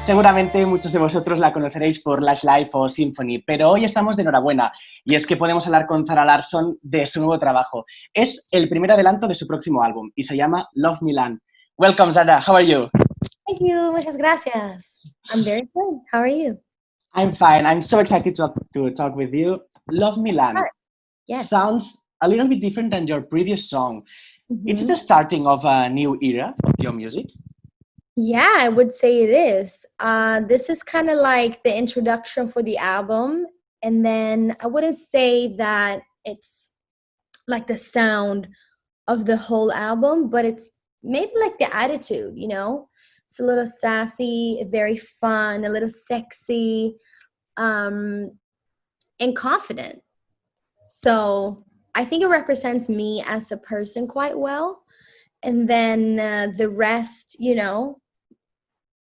Seguramente muchos de vosotros la conoceréis por Lash Live o Symphony, pero hoy estamos de enhorabuena y es que podemos hablar con Zara Larsson de su nuevo trabajo. Es el primer adelanto de su próximo álbum y se llama Love Milan. Welcome, Zara. How are you? Thank you. Muchas gracias. I'm very good. How are you? I'm fine. I'm so excited to talk with you. Love Milan Yes. sounds a little bit different than your previous song. Mm-hmm. It's the starting of a new era of your music. Yeah, I would say it is. This is kind of like the introduction for the album. And then I wouldn't say that it's like the sound of the whole album, but it's maybe like the attitude, you know? It's a little sassy, very fun, a little sexy, and confident. So I think it represents me as a person quite well. And then the rest, you know,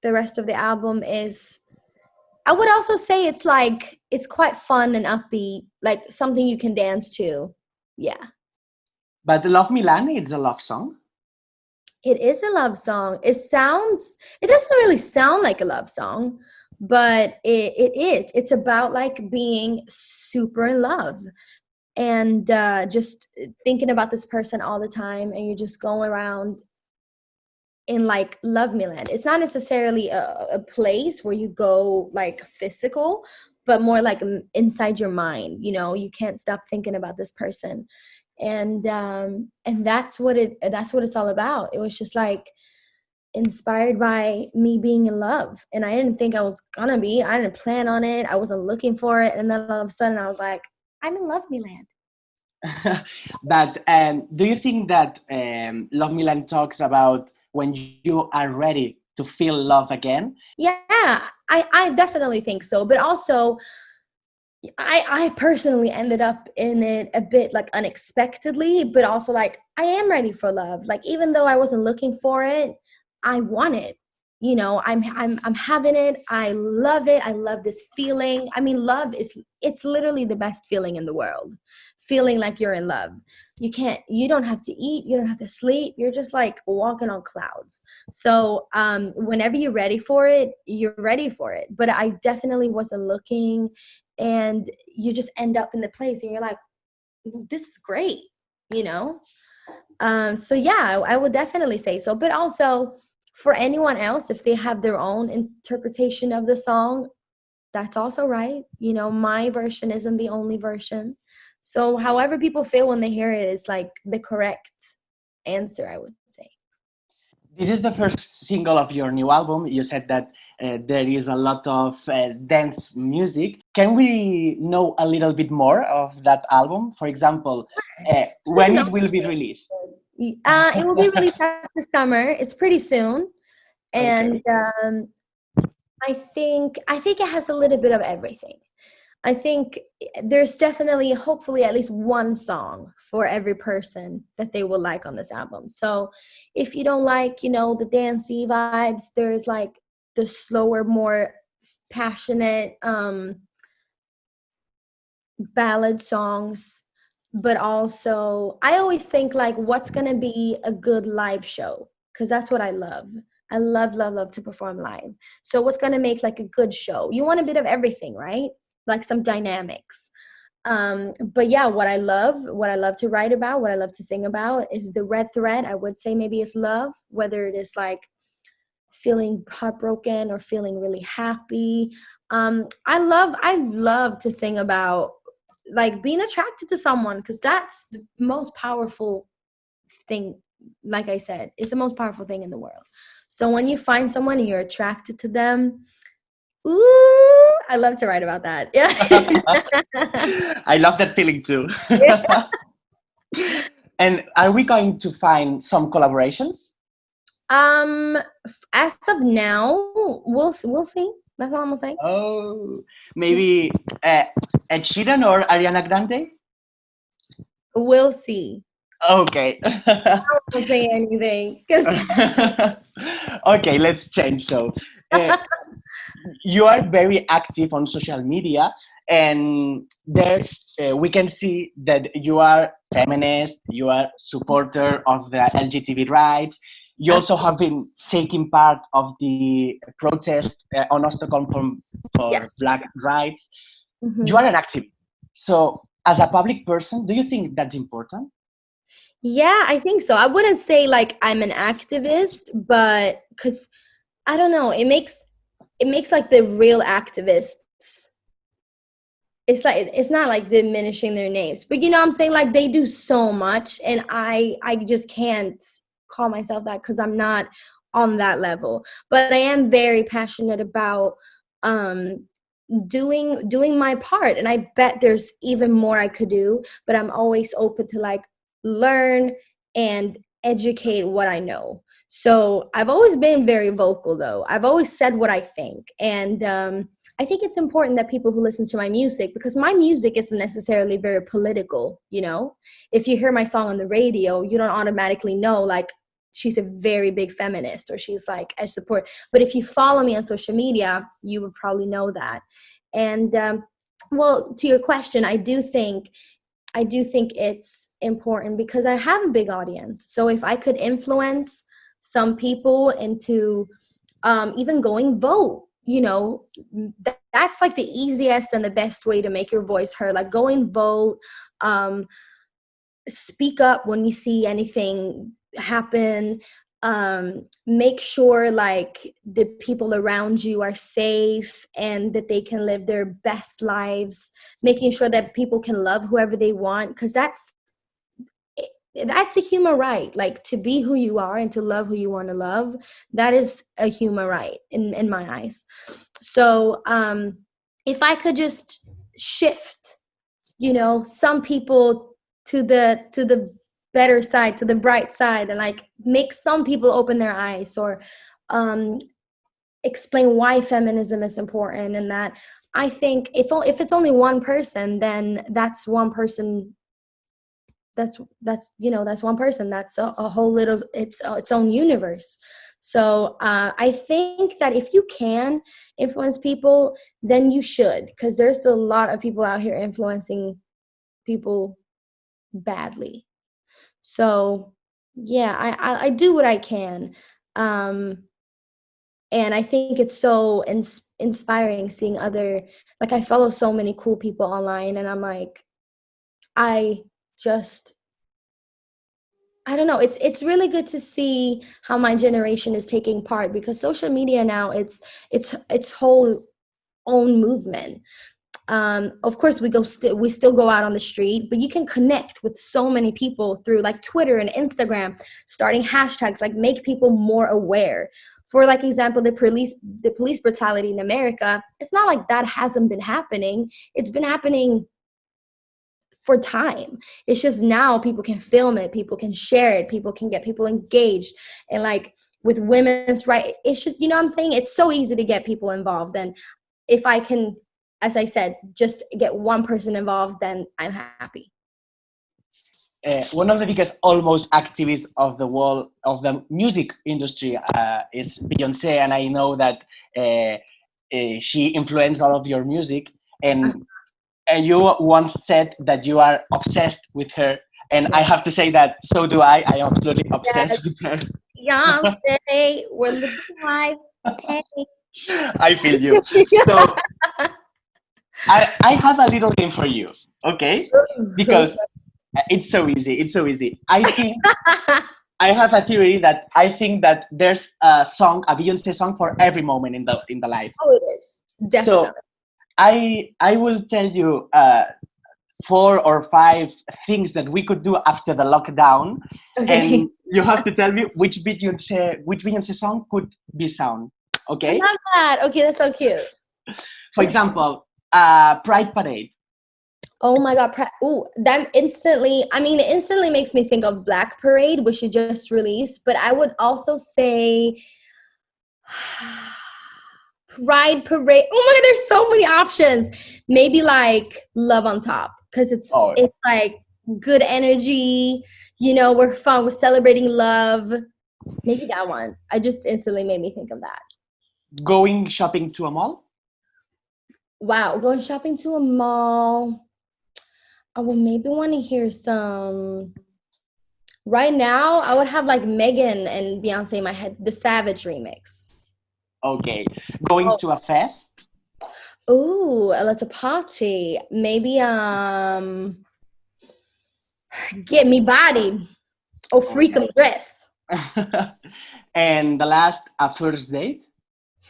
the rest of the album is, I would also say it's like, it's quite fun and upbeat, like something you can dance to. Yeah. But Love Milan is a love song. It is a love song. It doesn't really sound like a love song, but it is. It's about like being super in love and just thinking about this person all the time, and you're just going around in like Love Me Land. It's not necessarily a place where you go like physical, but more like inside your mind. You know, you can't stop thinking about this person, and that's what it's all about. It was just like inspired by me being in love, and I didn't think I was gonna be. I didn't plan on it. I wasn't looking for it, and then all of a sudden I was like, I'm in Love Me Land. But do you think that Love Milan talks about when you are ready to feel love again? Yeah, I definitely think so. But also, I personally ended up in it a bit like unexpectedly, but also like I am ready for love. Like even though I wasn't looking for it, I want it. You know, I'm having it. I love it. I love this feeling. I mean, it's literally the best feeling in the world. Feeling like you're in love. You don't have to eat. You don't have to sleep. You're just like walking on clouds. So whenever you're ready for it, you're ready for it. But I definitely wasn't looking, and you just end up in the place and you're like, this is great, you know? So yeah, I would definitely say so. But also, for anyone else, if they have their own interpretation of the song, that's also right. You know, my version isn't the only version. So however people feel when they hear it is like the correct answer, I would say. This is the first single of your new album. You said that there is a lot of dance music. Can we know a little bit more of that album? For example, when it will be released? It will be released after summer. It's pretty soon, and okay. I think it has a little bit of everything. I think there's definitely, hopefully, at least one song for every person that they will like on this album. So if you don't like, you know, the dancey vibes, there's like the slower, more passionate ballad songs. But also, I always think like, what's going to be a good live show? Because that's what I love. I love to perform live. So what's going to make like a good show? You want a bit of everything, right? Like some dynamics. But yeah, what I love to write about, what I love to sing about is the red thread. I would say maybe it's love, whether it is like feeling heartbroken or feeling really happy. I love to sing about like being attracted to someone, because that's the most powerful thing. Like I said, it's the most powerful thing in the world. So when you find someone and you're attracted to them, ooh, I love to write about that. Yeah. I love that feeling too. And are we going to find some collaborations? As of now, we'll see. That's all I'm gonna say. Oh, maybe Ed Sheeran or Ariana Grande? We'll see. Okay. I won't say anything. Okay, let's change. So, you are very active on social media, and there we can see that you are feminist, you are supporter of the LGBT rights, You also Absolutely. have been taking part of the protest on Stockholm for Yes. Black rights. You Hmm. are an activist. So, as a public person, do you think that's important? Yeah, I think so. I wouldn't say like I'm an activist, but because I don't know, it makes like the real activists. It's like it's not like diminishing their names, but you know what I'm saying, like they do so much, and I just can't call myself that because I'm not on that level. But I am very passionate about um doing my part, and I bet there's even more I could do, but I'm always open to like learn and educate what I know. So I've always been very vocal, though. I've always said what I think, and I think it's important that people who listen to my music, because my music isn't necessarily very political, you know. If you hear my song on the radio, you don't automatically know like she's a very big feminist or she's like I support. But if you follow me on social media, you would probably know that. And well, to your question, I do think it's important because I have a big audience. So if I could influence some people into even going vote, you know, that's like the easiest and the best way to make your voice heard. Like go and vote, um, speak up when you see anything happen, make sure like the people around you are safe and that they can live their best lives, making sure that people can love whoever they want, because that's a human right, like to be who you are and to love who you want to love. That is a human right in my eyes. So if I could just shift, you know, some people to the better side, to the bright side, and like make some people open their eyes, or um explain why feminism is important, and that I think if it's only one person, then that's one person, that's you know, that's one person, that's a whole little, its own universe. So I think that if you can influence people, then you should, because there's a lot of people out here influencing people badly. So yeah, I do what I can. um and I think it's so inspiring seeing other, like I follow so many cool people online, and I'm like, I just, I don't know. It's really good to see how my generation is taking part, because social media now, it's whole own movement. Of course, we still go out on the street, but you can connect with so many people through like Twitter and Instagram, starting hashtags, like make people more aware. For like example, the police brutality in America, it's not like that hasn't been happening. It's been happening for time. It's just now people can film it, people can share it, people can get people engaged. And like with women's right, it's just, you know what I'm saying? It's so easy to get people involved. And if I can, as I said, just get one person involved, then I'm happy. One of the biggest almost activists of the world of the music industry is Beyoncé, and I know that she influenced all of your music. Uh, And you once said that you are obsessed with her, and I yeah. have to say that so do I. I am absolutely Yes. obsessed with her. Beyonce, we're living life. Hey. I feel you. So I have a little game for you, okay? Because it's so easy. It's so easy. I think I have a theory that I think that there's a song, a Beyonce song for every moment in the life. Oh, it is. So Definitely. I will tell you 4 or 5 things that we could do after the lockdown, Okay. and you have to tell me which Beyonce song could be sound. I Okay? love that. Okay, that's so cute. For example, Pride Parade. Oh my God. Ooh, that instantly, I mean, it instantly makes me think of Black Parade, which you just released. But I would also say Pride Parade. Oh my God, there's so many options. Maybe like Love on Top, because it's Oh, it's like good energy. You know, we're fun. We're celebrating love. Maybe that one. I just instantly made me think of that. going shopping to a mall. Wow, going shopping to a mall. I will maybe want to hear some. Right now, I would have like Megan and Beyonce in my head, the Savage remix. Okay. Going to a fest? Ooh, let's a party. Maybe Get Me Bodied or Freakum Dress. And the last, a first date?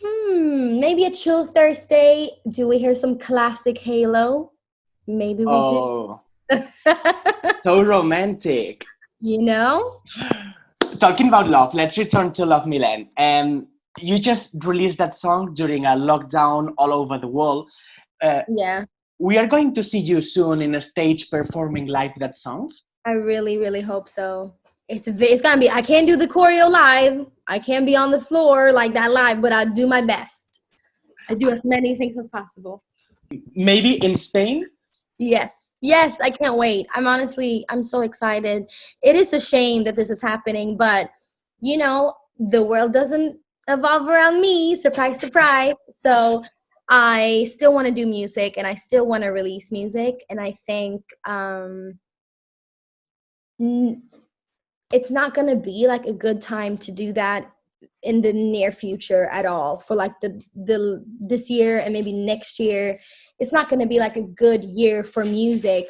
Maybe a chill Thursday. Do we hear some classic Halo? Maybe we do. So romantic. You know? Talking about love, let's return to Love Milan. You just released that song during a lockdown all over the world. Yeah. We are going to see you soon in a stage performing live that song. I really, really hope so. It's gonna be, I can't do the choreo live. I can't be on the floor like that live, but I'll do my best. I do as many things as possible. Maybe in Spain? Yes, I can't wait. I'm so excited. It is a shame that this is happening, but you know, the world doesn't evolve around me, surprise, surprise. So I still want to do music and I still want to release music. And I think it's not going to be like a good time to do that in the near future at all for like this year and maybe next year. It's not going to be like a good year for music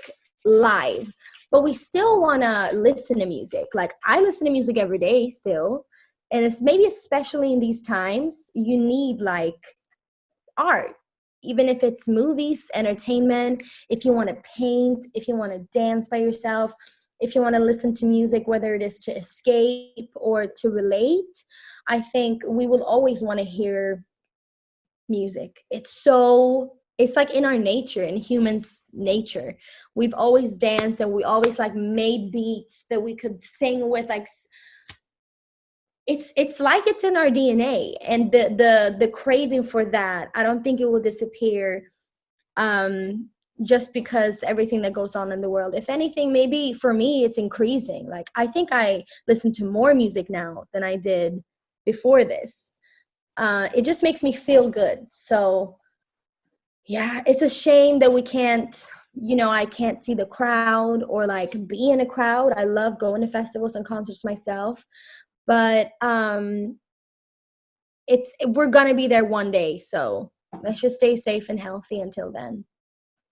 live, but we still want to listen to music. Like I listen to music every day still. And it's maybe especially in these times, you need like art, even if it's movies, entertainment, if you want to paint, if you want to dance by yourself, if you want to listen to music, whether it is to escape or to relate. I think we will always want to hear music. It's like in our nature, in humans' nature. We've always danced and we always like made beats that we could sing with. Like it's like it's in our DNA, and the craving for that, I don't think it will disappear just because everything that goes on in the world. If anything, maybe for me it's increasing. Like I think I listen to more music now than I did before this. It just makes me feel good. So yeah, it's a shame that we can't, I can't see the crowd or like be in a crowd. I love going to festivals and concerts myself, but we're gonna be there one day. So let's just stay safe and healthy until then.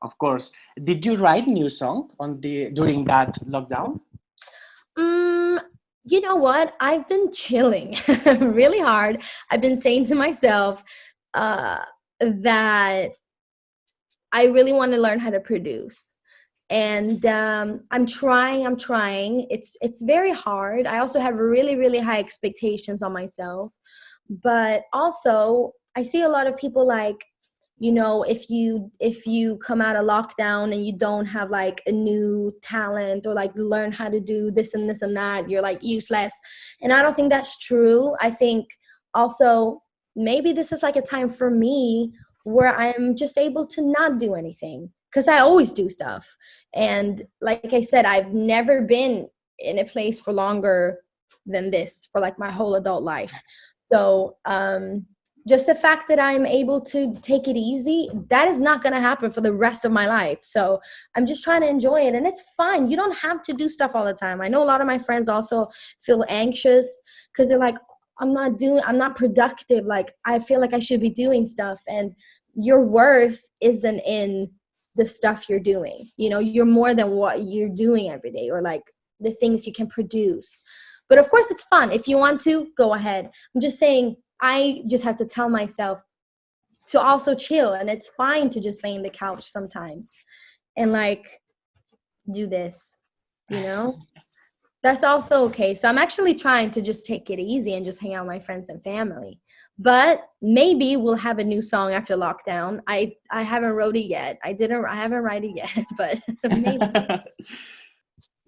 Of course. Did you write new song during that lockdown? You know what? I've been chilling really hard. I've been saying to myself that I really want to learn how to produce. And I'm trying. It's very hard. I also have really, really high expectations on myself. But also, I see a lot of people like, if you come out of lockdown and you don't have like a new talent or like learn how to do this and this and that, you're like useless. And I don't think that's true. I think also maybe this is like a time for me where I'm just able to not do anything, because I always do stuff. And like I said, I've never been in a place for longer than this for like my whole adult life. So just the fact that I'm able to take it easy, that is not going to happen for the rest of my life. So I'm just trying to enjoy it. And it's fine. You don't have to do stuff all the time. I know a lot of my friends also feel anxious because they're like, I'm not productive. Like, I feel like I should be doing stuff. And your worth isn't in the stuff you're doing. You're more than what you're doing every day, or like the things you can produce. But of course it's fun. If you want to, go ahead. I'm just saying, I just have to tell myself to also chill, and it's fine to just lay in the couch sometimes and like do this, that's also okay. So I'm actually trying to just take it easy and just hang out with my friends and family. But maybe we'll have a new song after lockdown. I haven't wrote it yet. I haven't write it yet, but maybe.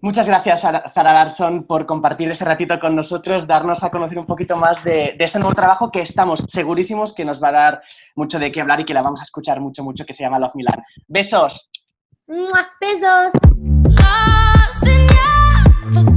Muchas gracias, Zara Larsson, por compartir este ratito con nosotros, darnos a conocer un poquito más de este nuevo trabajo que estamos segurísimos que nos va a dar mucho de qué hablar y que la vamos a escuchar mucho, mucho, que se llama Love Milan. ¡Besos! ¡Mua! ¡Besos! Lost in your